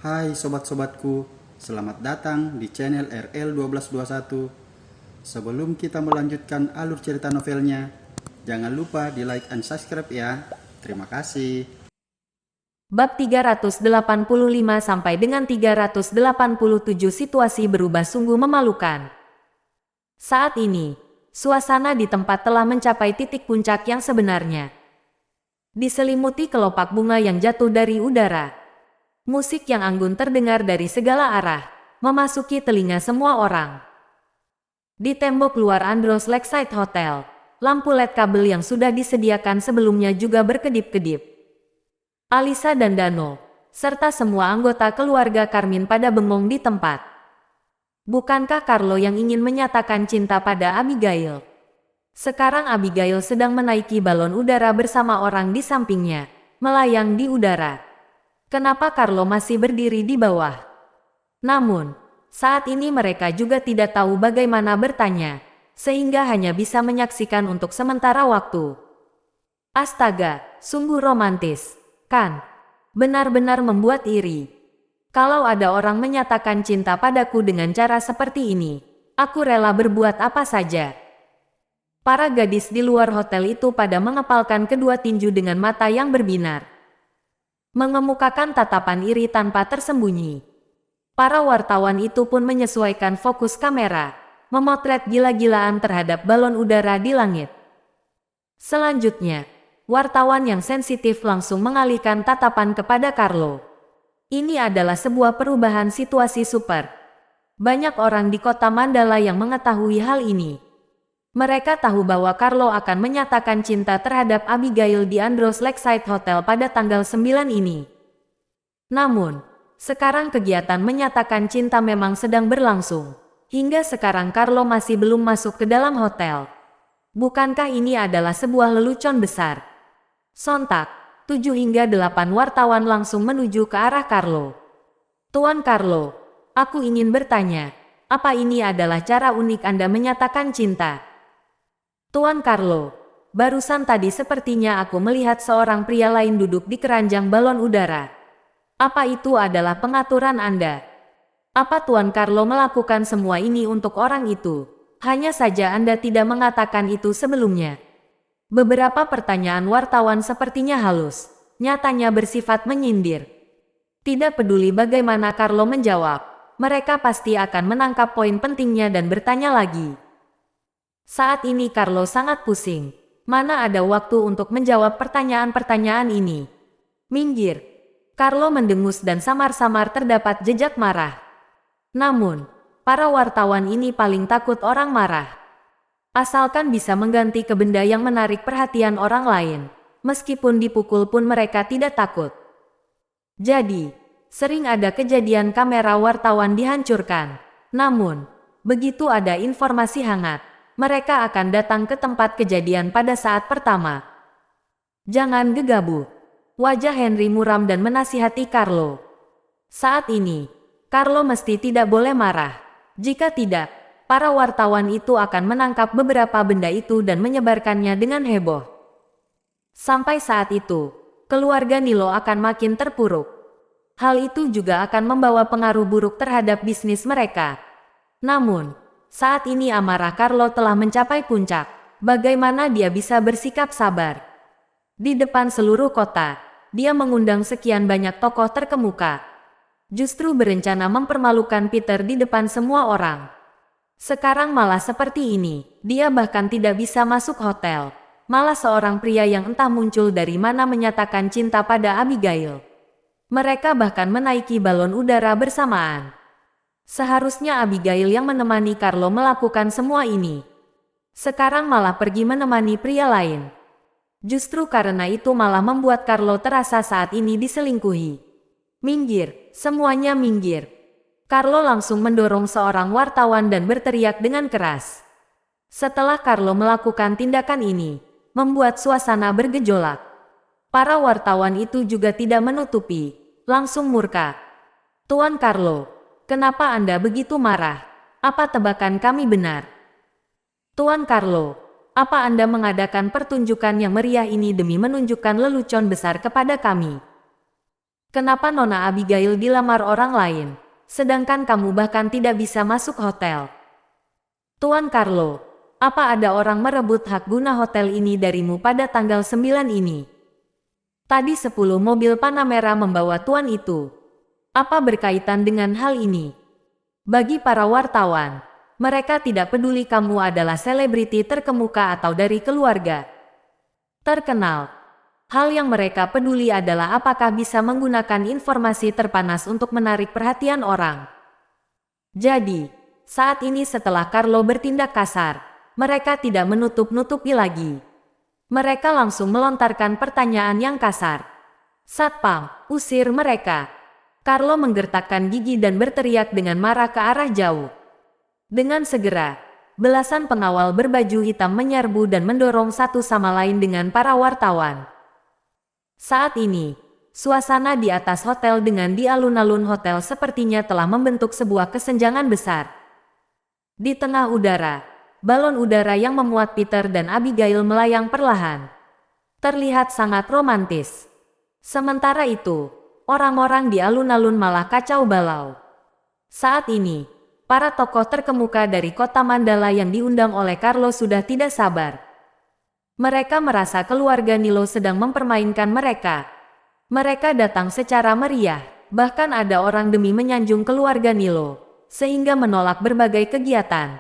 Hai sobat-sobatku, selamat datang di channel RL1221. Sebelum kita melanjutkan alur cerita novelnya, jangan lupa di like and subscribe ya. Terima kasih. Bab 385 sampai dengan 387 situasi berubah sungguh memalukan. Saat ini, suasana di tempat telah mencapai titik puncak yang sebenarnya. Diselimuti kelopak bunga yang jatuh dari udara. Musik yang anggun terdengar dari segala arah, memasuki telinga semua orang. Di tembok luar Andros Lakeside Hotel, lampu LED kabel yang sudah disediakan sebelumnya juga berkedip-kedip. Alisa dan Dano, serta semua anggota keluarga Carmine pada bengong di tempat. Bukankah Carlo yang ingin menyatakan cinta pada Abigail? Sekarang Abigail sedang menaiki balon udara bersama orang di sampingnya, melayang di udara. Kenapa Carlo masih berdiri di bawah? Namun, saat ini mereka juga tidak tahu bagaimana bertanya, sehingga hanya bisa menyaksikan untuk sementara waktu. Astaga, sungguh romantis. Kan? Benar-benar membuat iri. Kalau ada orang menyatakan cinta padaku dengan cara seperti ini, aku rela berbuat apa saja. Para gadis di luar hotel itu pada mengepalkan kedua tinju dengan mata yang berbinar. Mengemukakan tatapan iri tanpa tersembunyi. Para wartawan itu pun menyesuaikan fokus kamera, memotret gila-gilaan terhadap balon udara di langit. Selanjutnya, wartawan yang sensitif langsung mengalihkan tatapan kepada Carlo. Ini adalah sebuah perubahan situasi super. Banyak orang di kota Mandala yang mengetahui hal ini. Mereka tahu bahwa Carlo akan menyatakan cinta terhadap Abigail di Andros Lakeside Hotel pada tanggal 9 ini. Namun, sekarang kegiatan menyatakan cinta memang sedang berlangsung. Hingga sekarang Carlo masih belum masuk ke dalam hotel. Bukankah ini adalah sebuah lelucon besar? Sontak, 7 hingga 8 wartawan langsung menuju ke arah Carlo. Tuan Carlo, aku ingin bertanya, apa ini adalah cara unik Anda menyatakan cinta? Tuan Carlo, barusan tadi sepertinya aku melihat seorang pria lain duduk di keranjang balon udara. Apa itu adalah pengaturan Anda? Apa Tuan Carlo melakukan semua ini untuk orang itu? Hanya saja Anda tidak mengatakan itu sebelumnya. Beberapa pertanyaan wartawan sepertinya halus, nyatanya bersifat menyindir. Tidak peduli bagaimana Carlo menjawab, mereka pasti akan menangkap poin pentingnya dan bertanya lagi. Saat ini Carlo sangat pusing. Mana ada waktu untuk menjawab pertanyaan-pertanyaan ini? Minggir. Carlo mendengus dan samar-samar terdapat jejak marah. Namun, para wartawan ini paling takut orang marah. Asalkan bisa mengganti ke benda yang menarik perhatian orang lain, meskipun dipukul pun mereka tidak takut. Jadi, sering ada kejadian kamera wartawan dihancurkan. Namun, begitu ada informasi hangat, mereka akan datang ke tempat kejadian pada saat pertama. Jangan gegabah. Wajah Henry muram dan menasihati Carlo. Saat ini, Carlo mesti tidak boleh marah. Jika tidak, para wartawan itu akan menangkap beberapa benda itu dan menyebarkannya dengan heboh. Sampai saat itu, keluarga Nilo akan makin terpuruk. Hal itu juga akan membawa pengaruh buruk terhadap bisnis mereka. Namun, saat ini amarah Carlo telah mencapai puncak. Bagaimana dia bisa bersikap sabar? Di depan seluruh kota, dia mengundang sekian banyak tokoh terkemuka. Justru berencana mempermalukan Peter di depan semua orang. Sekarang malah seperti ini, dia bahkan tidak bisa masuk hotel. Malah seorang pria yang entah muncul dari mana menyatakan cinta pada Abigail. Mereka bahkan menaiki balon udara bersamaan. Seharusnya Abigail yang menemani Carlo melakukan semua ini. Sekarang malah pergi menemani pria lain. Justru karena itu malah membuat Carlo terasa saat ini diselingkuhi. Minggir, semuanya minggir. Carlo langsung mendorong seorang wartawan dan berteriak dengan keras. Setelah Carlo melakukan tindakan ini, membuat suasana bergejolak. Para wartawan itu juga tidak menutupi, langsung murka. Tuan Carlo, kenapa Anda begitu marah? Apa tebakan kami benar? Tuan Carlo, apa Anda mengadakan pertunjukan yang meriah ini demi menunjukkan lelucon besar kepada kami? Kenapa Nona Abigail dilamar orang lain, sedangkan kamu bahkan tidak bisa masuk hotel? Tuan Carlo, apa ada orang merebut hak guna hotel ini darimu pada tanggal 9 ini? Tadi 10 mobil Panamera membawa tuan itu. Apa berkaitan dengan hal ini? Bagi para wartawan, mereka tidak peduli kamu adalah selebriti terkemuka atau dari keluarga terkenal. Hal yang mereka peduli adalah apakah bisa menggunakan informasi terpanas untuk menarik perhatian orang. Jadi, saat ini setelah Carlo bertindak kasar, mereka tidak menutup-nutupi lagi. Mereka langsung melontarkan pertanyaan yang kasar. Satpam, usir mereka. Carlo menggertakkan gigi dan berteriak dengan marah ke arah jauh. Dengan segera, belasan pengawal berbaju hitam menyerbu dan mendorong satu sama lain dengan para wartawan. Saat ini, suasana di atas hotel dengan di alun-alun hotel sepertinya telah membentuk sebuah kesenjangan besar. Di tengah udara, balon udara yang memuat Peter dan Abigail melayang perlahan. Terlihat sangat romantis. Sementara itu, orang-orang di alun-alun malah kacau balau. Saat ini, para tokoh terkemuka dari kota Mandala yang diundang oleh Carlo sudah tidak sabar. Mereka merasa keluarga Nilo sedang mempermainkan mereka. Mereka datang secara meriah, bahkan ada orang demi menyanjung keluarga Nilo, sehingga menolak berbagai kegiatan.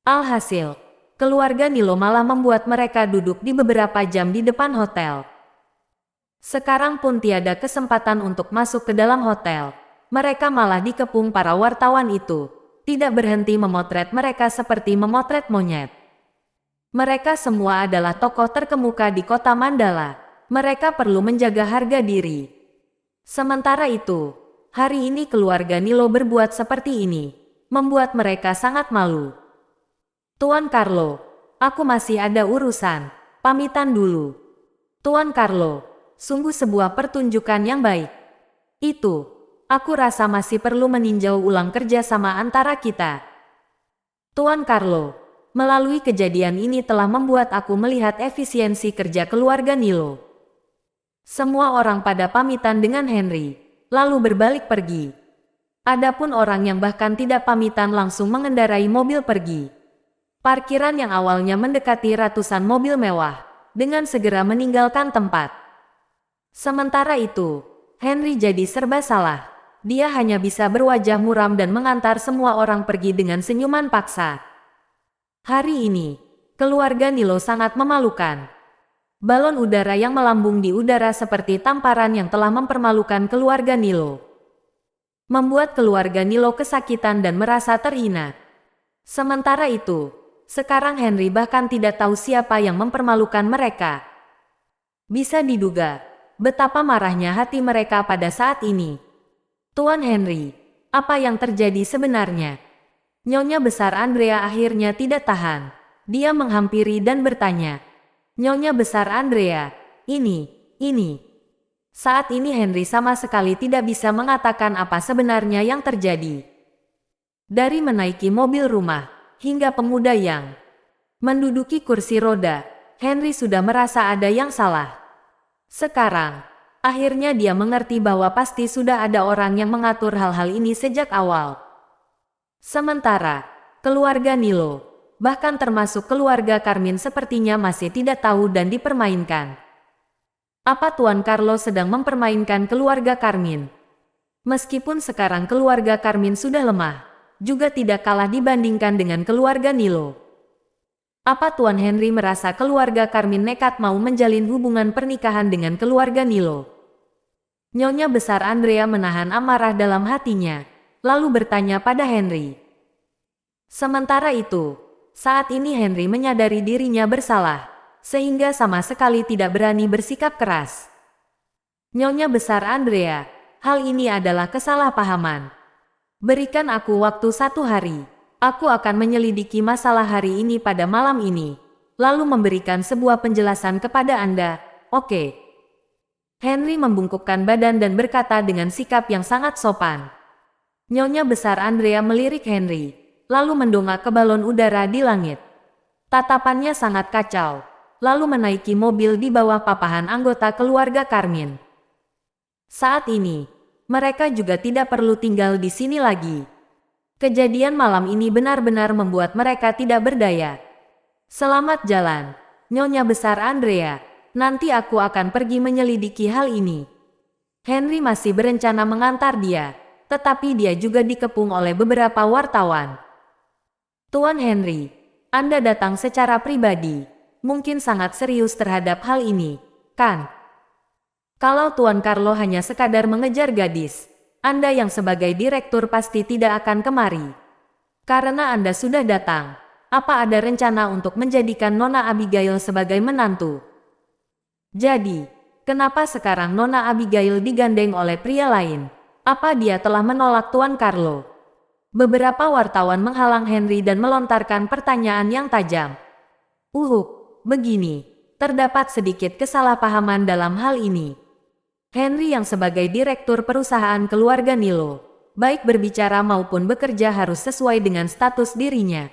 Alhasil, keluarga Nilo malah membuat mereka duduk di beberapa jam di depan hotel. Sekarang pun tiada kesempatan untuk masuk ke dalam hotel. Mereka malah dikepung para wartawan itu, tidak berhenti memotret mereka seperti memotret monyet. Mereka semua adalah tokoh terkemuka di kota Mandala. Mereka perlu menjaga harga diri. Sementara itu, hari ini keluarga Nilo berbuat seperti ini, membuat mereka sangat malu. Tuan Carlo, aku masih ada urusan. Pamitan dulu. Tuan Carlo, sungguh sebuah pertunjukan yang baik. Itu, aku rasa masih perlu meninjau ulang kerjasama antara kita. Tuan Carlo, melalui kejadian ini telah membuat aku melihat efisiensi kerja keluarga Nilo. Semua orang pada pamitan dengan Henry, lalu berbalik pergi. Adapun orang yang bahkan tidak pamitan langsung mengendarai mobil pergi. Parkiran yang awalnya mendekati ratusan mobil mewah, dengan segera meninggalkan tempat. Sementara itu, Henry jadi serba salah. Dia hanya bisa berwajah muram dan mengantar semua orang pergi dengan senyuman paksa. Hari ini, keluarga Nilo sangat memalukan. Balon udara yang melambung di udara seperti tamparan yang telah mempermalukan keluarga Nilo. Membuat keluarga Nilo kesakitan dan merasa terhina. Sementara itu, sekarang Henry bahkan tidak tahu siapa yang mempermalukan mereka. Bisa diduga betapa marahnya hati mereka pada saat ini. Tuan Henry, apa yang terjadi sebenarnya? Nyonya besar Andrea akhirnya tidak tahan. Dia menghampiri dan bertanya, Nyonya besar Andrea, ini. Saat ini Henry sama sekali tidak bisa mengatakan apa sebenarnya yang terjadi. Dari menaiki mobil rumah, hingga pemuda yang menduduki kursi roda, Henry sudah merasa ada yang salah. Sekarang, akhirnya dia mengerti bahwa pasti sudah ada orang yang mengatur hal-hal ini sejak awal. Sementara, keluarga Nilo, bahkan termasuk keluarga Carmine sepertinya masih tidak tahu dan dipermainkan. Apa Tuan Carlo sedang mempermainkan keluarga Carmine? Meskipun sekarang keluarga Carmine sudah lemah, juga tidak kalah dibandingkan dengan keluarga Nilo. Apa Tuan Henry merasa keluarga Carmine nekat mau menjalin hubungan pernikahan dengan keluarga Nilo? Nyonya besar Andrea menahan amarah dalam hatinya, lalu bertanya pada Henry. Sementara itu, saat ini Henry menyadari dirinya bersalah, sehingga sama sekali tidak berani bersikap keras. Nyonya besar Andrea, hal ini adalah kesalahpahaman. Berikan aku waktu 1 hari. Aku akan menyelidiki masalah hari ini pada malam ini, lalu memberikan sebuah penjelasan kepada Anda, oke? Henry membungkukkan badan dan berkata dengan sikap yang sangat sopan. Nyonya besar Andrea melirik Henry, lalu mendongak ke balon udara di langit. Tatapannya sangat kacau, lalu menaiki mobil di bawah papahan anggota keluarga Carmine. Saat ini, mereka juga tidak perlu tinggal di sini lagi. Kejadian malam ini benar-benar membuat mereka tidak berdaya. Selamat jalan, Nyonya Besar Andrea. Nanti aku akan pergi menyelidiki hal ini. Henry masih berencana mengantar dia, tetapi dia juga dikepung oleh beberapa wartawan. Tuan Henry, Anda datang secara pribadi. Mungkin sangat serius terhadap hal ini, kan? Kalau Tuan Carlo hanya sekadar mengejar gadis, Anda yang sebagai direktur pasti tidak akan kemari. Karena Anda sudah datang, apa ada rencana untuk menjadikan Nona Abigail sebagai menantu? Jadi, kenapa sekarang Nona Abigail digandeng oleh pria lain? Apa dia telah menolak Tuan Carlo? Beberapa wartawan menghalang Henry dan melontarkan pertanyaan yang tajam. Begini, terdapat sedikit kesalahpahaman dalam hal ini. Henry yang sebagai direktur perusahaan keluarga Nilo, baik berbicara maupun bekerja harus sesuai dengan status dirinya.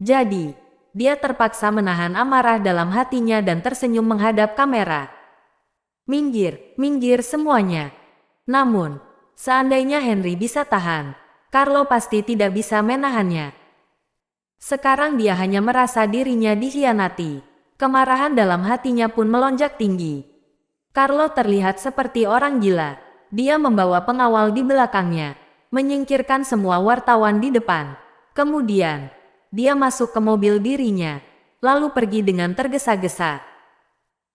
Jadi, dia terpaksa menahan amarah dalam hatinya dan tersenyum menghadap kamera. Minggir semuanya. Namun, seandainya Henry bisa tahan, Carlo pasti tidak bisa menahannya. Sekarang dia hanya merasa dirinya dikhianati. Kemarahan dalam hatinya pun melonjak tinggi. Carlo terlihat seperti orang gila. Dia membawa pengawal di belakangnya, menyingkirkan semua wartawan di depan. Kemudian, dia masuk ke mobil dirinya, lalu pergi dengan tergesa-gesa.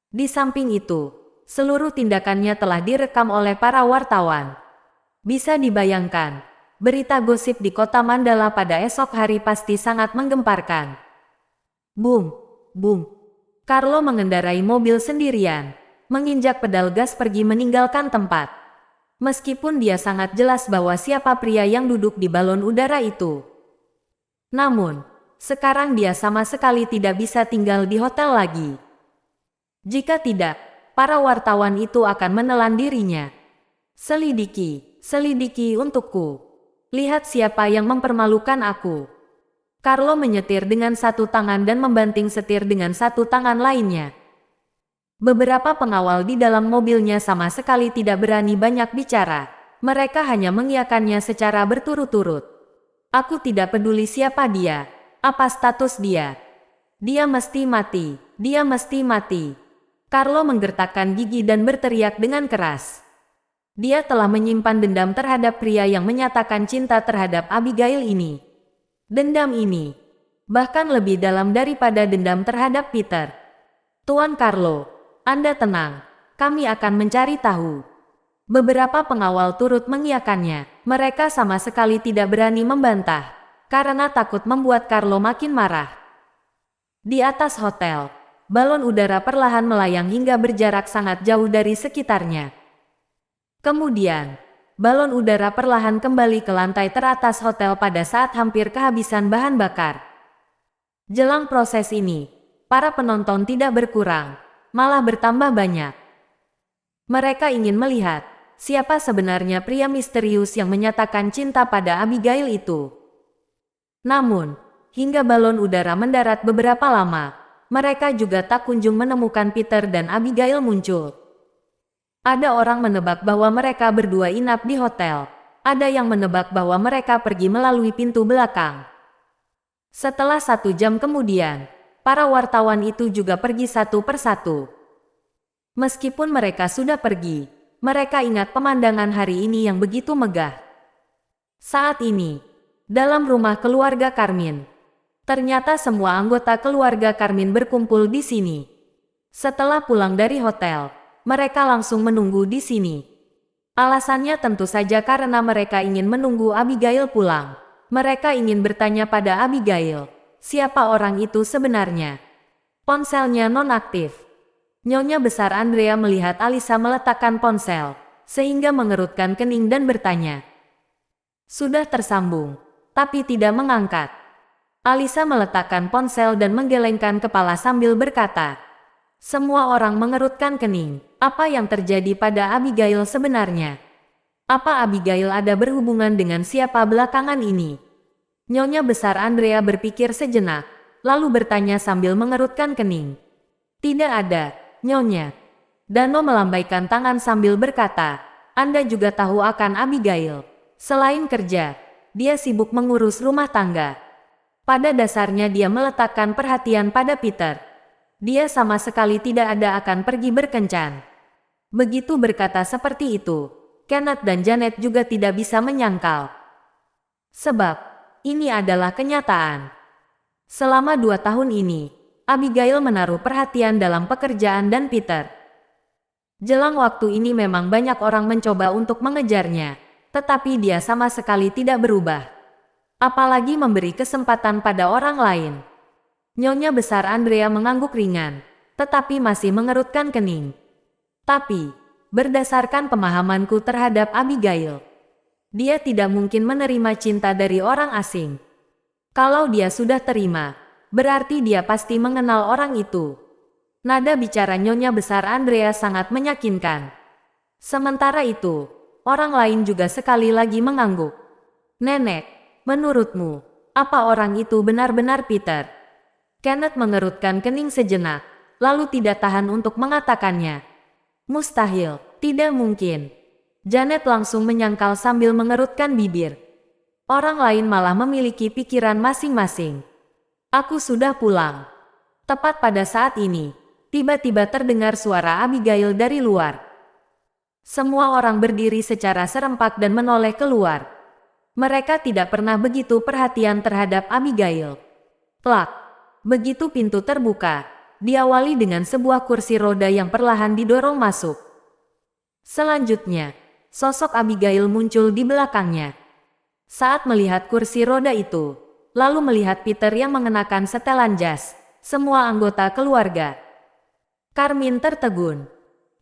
Di samping itu, seluruh tindakannya telah direkam oleh para wartawan. Bisa dibayangkan, berita gosip di kota Mandala pada esok hari pasti sangat menggemparkan. Boom. Carlo mengendarai mobil sendirian, menginjak pedal gas pergi meninggalkan tempat. Meskipun dia sangat jelas bahwa siapa pria yang duduk di balon udara itu. Namun, sekarang dia sama sekali tidak bisa tinggal di hotel lagi. Jika tidak, para wartawan itu akan menelan dirinya. Selidiki untukku. Lihat siapa yang mempermalukan aku. Carlo menyetir dengan satu tangan dan membanting setir dengan satu tangan lainnya. Beberapa pengawal di dalam mobilnya sama sekali tidak berani banyak bicara. Mereka hanya mengiyakannya secara berturut-turut. Aku tidak peduli siapa dia, apa status dia. Dia mesti mati. Carlo menggertakkan gigi dan berteriak dengan keras. Dia telah menyimpan dendam terhadap pria yang menyatakan cinta terhadap Abigail ini. Dendam ini, bahkan lebih dalam daripada dendam terhadap Peter. Tuan Carlo, Anda tenang, kami akan mencari tahu. Beberapa pengawal turut mengiyakannya. Mereka sama sekali tidak berani membantah, karena takut membuat Carlo makin marah. Di atas hotel, balon udara perlahan melayang hingga berjarak sangat jauh dari sekitarnya. Kemudian, balon udara perlahan kembali ke lantai teratas hotel pada saat hampir kehabisan bahan bakar. Jelang proses ini, para penonton tidak berkurang, malah bertambah banyak. Mereka ingin melihat siapa sebenarnya pria misterius yang menyatakan cinta pada Abigail itu. Namun, hingga balon udara mendarat beberapa lama, mereka juga tak kunjung menemukan Peter dan Abigail muncul. Ada orang menebak bahwa mereka berdua inap di hotel. Ada yang menebak bahwa mereka pergi melalui pintu belakang. Setelah 1 jam kemudian, para wartawan itu juga pergi satu persatu. Meskipun mereka sudah pergi, mereka ingat pemandangan hari ini yang begitu megah. Saat ini, dalam rumah keluarga Carmine, ternyata semua anggota keluarga Carmine berkumpul di sini. Setelah pulang dari hotel, mereka langsung menunggu di sini. Alasannya tentu saja karena mereka ingin menunggu Abigail pulang. Mereka ingin bertanya pada Abigail, siapa orang itu sebenarnya. Ponselnya nonaktif. Nyonya Besar Andrea melihat Alisa meletakkan ponsel, sehingga mengerutkan kening dan bertanya. Sudah tersambung, tapi tidak mengangkat. Alisa meletakkan ponsel dan menggelengkan kepala sambil berkata. Semua orang mengerutkan kening. Apa yang terjadi pada Abigail sebenarnya? Apa Abigail ada berhubungan dengan siapa belakangan ini? Nyonya Besar Andrea berpikir sejenak, lalu bertanya sambil mengerutkan kening. Tidak ada, Nyonya. Dano melambaikan tangan sambil berkata, Anda juga tahu akan Abigail. Selain kerja, dia sibuk mengurus rumah tangga. Pada dasarnya dia meletakkan perhatian pada Peter. Dia sama sekali tidak ada akan pergi berkencan. Begitu berkata seperti itu, Kenneth dan Janet juga tidak bisa menyangkal. Sebab, ini adalah kenyataan. Selama 2 tahun ini, Abigail menaruh perhatian dalam pekerjaan dan Peter. Jelang waktu ini memang banyak orang mencoba untuk mengejarnya, tetapi dia sama sekali tidak berubah. Apalagi memberi kesempatan pada orang lain. Nyonya besar Andrea mengangguk ringan, tetapi masih mengerutkan kening. Tapi, berdasarkan pemahamanku terhadap Abigail, dia tidak mungkin menerima cinta dari orang asing. Kalau dia sudah terima, berarti dia pasti mengenal orang itu. Nada bicara Nyonya besar Andrea sangat meyakinkan. Sementara itu, orang lain juga sekali lagi mengangguk. Nenek, menurutmu, apa orang itu benar-benar Peter? Kenneth mengerutkan kening sejenak, lalu tidak tahan untuk mengatakannya. Mustahil, tidak mungkin. Janet langsung menyangkal sambil mengerutkan bibir. Orang lain malah memiliki pikiran masing-masing. Aku sudah pulang. Tepat pada saat ini, tiba-tiba terdengar suara Abigail dari luar. Semua orang berdiri secara serempak dan menoleh keluar. Mereka tidak pernah begitu perhatian terhadap Abigail. Plak, begitu pintu terbuka, diawali dengan sebuah kursi roda yang perlahan didorong masuk. Selanjutnya, sosok Abigail muncul di belakangnya. Saat melihat kursi roda itu, lalu melihat Peter yang mengenakan setelan jas, semua anggota keluarga. Carmine tertegun.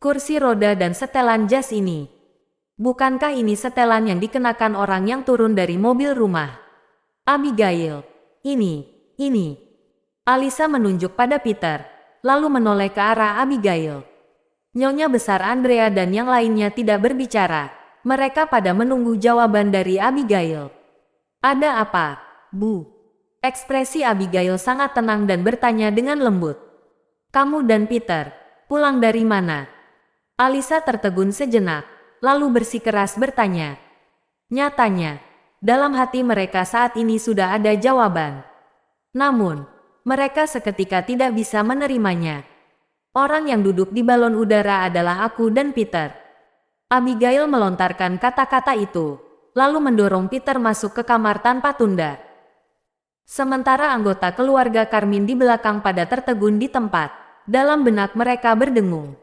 Kursi roda dan setelan jas ini. Bukankah ini setelan yang dikenakan orang yang turun dari mobil rumah? Abigail, ini. Alisa menunjuk pada Peter, lalu menoleh ke arah Abigail. Nyonya besar Andrea dan yang lainnya tidak berbicara. Mereka pada menunggu jawaban dari Abigail. Ada apa, Bu? Ekspresi Abigail sangat tenang dan bertanya dengan lembut. Kamu dan Peter, pulang dari mana? Alisa tertegun sejenak, lalu bersikeras bertanya. Nyatanya, dalam hati mereka saat ini sudah ada jawaban. Namun, mereka seketika tidak bisa menerimanya. Orang yang duduk di balon udara adalah aku dan Peter. Abigail melontarkan kata-kata itu, lalu mendorong Peter masuk ke kamar tanpa tunda. Sementara anggota keluarga Carmine di belakang pada tertegun di tempat, dalam benak mereka berdengung.